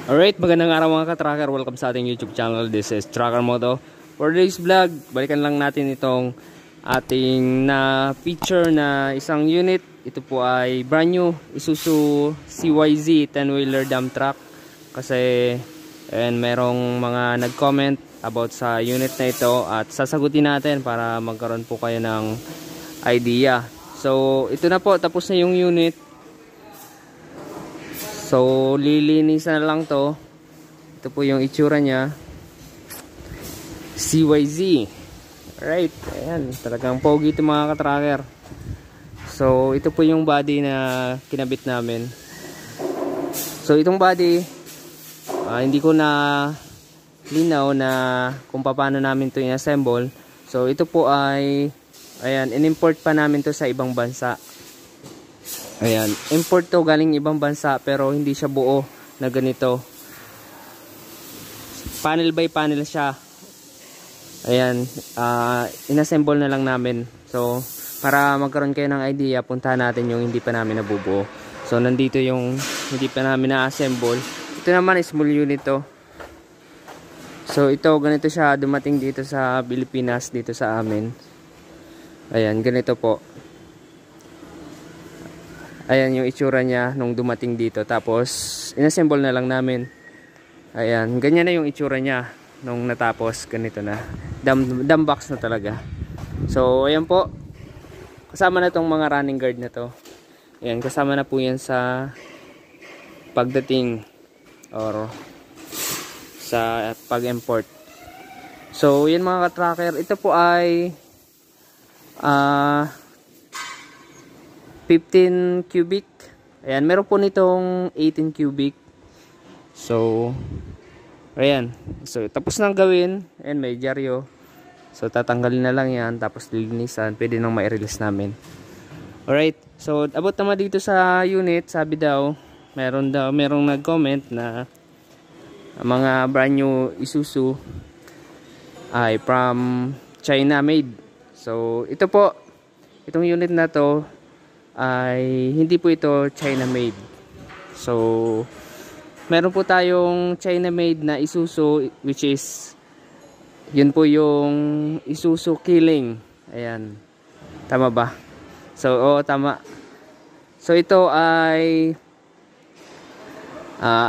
Alright, magandang araw mga ka-tracker. Welcome sa ating YouTube channel. This is Tracker Moto. For today's vlog, balikan lang natin itong ating feature na isang unit. Ito po ay brand new Isuzu CYZ 10-wheeler dump truck. Kasi merong mga nag-comment about sa unit na ito at sasagutin natin para magkaroon po kayo ng idea. So, ito na po. Tapos na yung unit. So, lilinisan na lang to. Ito po yung itsura niya. CYZ. Alright. Ayan. Talagang pogi ito mga ka-tracker. So, ito po yung body na kinabit namin. So, itong body, hindi ko na linaw na kung paano namin to in-assemble. So, ito po ay, ayan, in-import pa namin to sa ibang bansa. Ayan, import to galing ibang bansa pero hindi siya buo na ganito. Panel by panel siya. Ayan, inassemble na lang namin. So, para magkaroon kayo ng idea, puntahan natin yung hindi pa namin nabubuo. So, nandito yung hindi pa namin na-assemble. Ito naman, small unit to. So, ito, ganito siya dumating dito sa Pilipinas, dito sa amin. Ayan, ganito po. Ayan yung itsura niya nung dumating dito. Tapos, inassemble na lang namin. Ayan, ganyan na yung itsura niya nung natapos. Ganito na. Dump box na talaga. So, ayan po. Kasama na tong mga running guard na to. Ayan, kasama na po yan sa pagdating or sa pag-import. So, yan mga ka-tracker. Ito po ay 15 cubic. Ayan, meron po nitong 18 cubic. So, ayan. So, tapos nang gawin. Ayan, may dyaryo. So, tatanggalin na lang yan. Tapos, lilinisan. Pwede nang ma-release namin. Alright. So, about naman dito sa unit, sabi daw, merong nag-comment na mga brand new Isuzu ay from China made. So, ito po. Itong unit na to ay hindi po ito China made. So, meron po tayong China made na Isuzu, which is yun po yung Isuzu Killing. Ayan, tama ba? So, tama. So, ito ay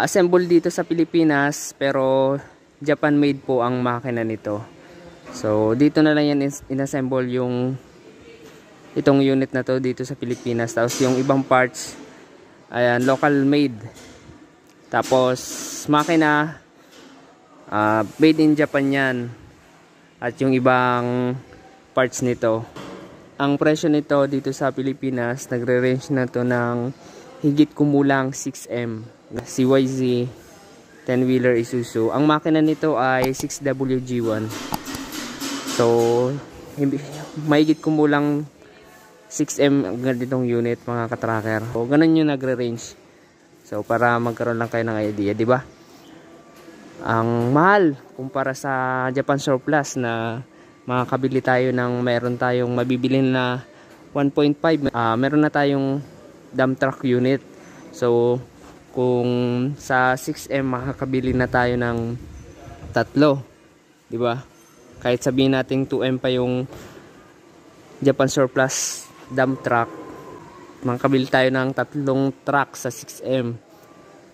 assemble dito sa Pilipinas, pero Japan made po ang makina nito. So, dito na lang yan inassemble yung itong unit na to dito sa Pilipinas. Tapos yung ibang parts, ayan, local made. Tapos makina, made in Japan yan. At yung ibang parts nito, ang presyo nito dito sa Pilipinas, nagre-range na to ng higit kumulang 6M. CYZ 10-wheeler Isuzu. Ang makina nito ay 6WG1. So, mahigit kumulang 6M ang ganitong unit mga ka-tracker. So, ganun yung nagre-range. So, para magkaroon lang kayo ng idea, di ba? Ang mahal kumpara sa Japan surplus na makakabili tayo ng meron tayong mabibili na 1.5. Meron na tayong dump truck unit. So, kung sa 6M makakabili na tayo ng tatlo, di ba? Kahit sabihin natin 2M pa yung Japan surplus dump truck, makakabili tayo ng tatlong truck sa 6M.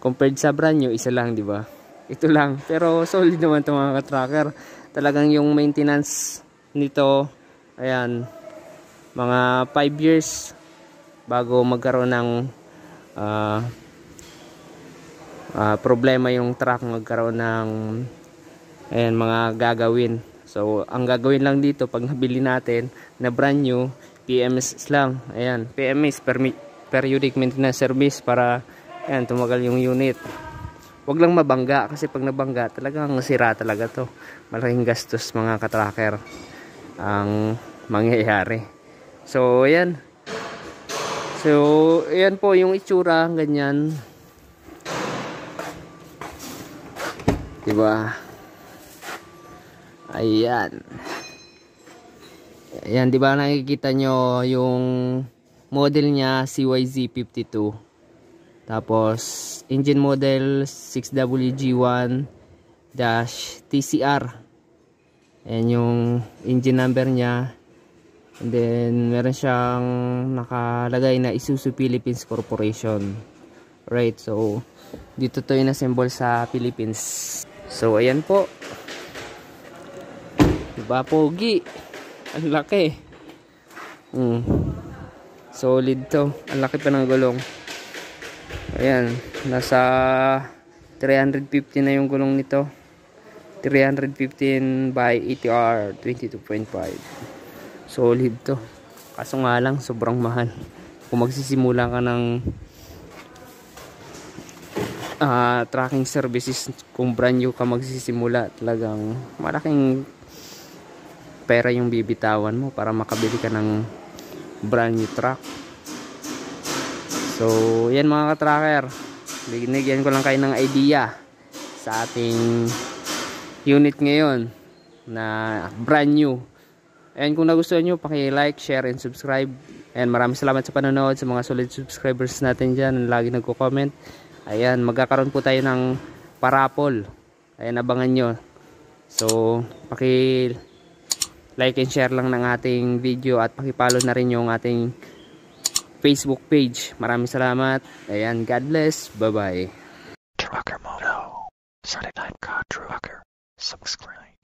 Compared sa brand new, isa lang, di ba? Ito lang. Pero solid naman ito mga ka-tracker. Talagang yung maintenance nito, ayan, mga 5 years bago magkaroon ng problema yung truck, magkaroon ng ayan, mga gagawin. So, ang gagawin lang dito pag nabili natin na brand new, PMS lang. Ayan, PMS, periodic maintenance service, para ayan, tumagal yung unit. Huwag lang mabangga, kasi pag nabangga, talagang sira talaga to. Malaking gastos mga ka-tracker ang mangyayari. So, ayan. So, ayan po yung itsura, ganyan. Diba? Ayan. Ayan, di ba nakikita nyo yung model niya, CYZ 52. Tapos engine model 6WG1-TCR. Ayan yung engine number niya. And then meron siyang nakalagay na Isuzu Philippines Corporation. Right, so dito to inassemble sa Philippines. So ayan po. Diba pogi? Ang laki. Solid to. Ang laki pa ng gulong. Ayan, nasa 350 na yung gulong nito. 315 by ATR 22.5. Solid to. Kaso nga lang sobrang mahal. Kung magsisimula ka ng tracking services, kung brand new ka magsisimula, talagang malaking pera yung bibitawan mo para makabili ka ng brand new truck. So yan mga ka-tracker, binigyan ko lang kayo ng idea sa ating unit ngayon na brand new. And kung nagustuhan nyo, paki-like, share, and subscribe. And maraming salamat sa panonood, sa mga solid subscribers natin dyan na lagi nagko-comment. Ayan, magkakaroon po tayo ng parapol. Ayan, abangan nyo. So, paki-like and share lang ng ating video at paki-follow na rin yung ating Facebook page. Maraming salamat. Ayan, God bless. Bye-bye. Trucker Moto. Saturday Night Car Trucker. Subscribe.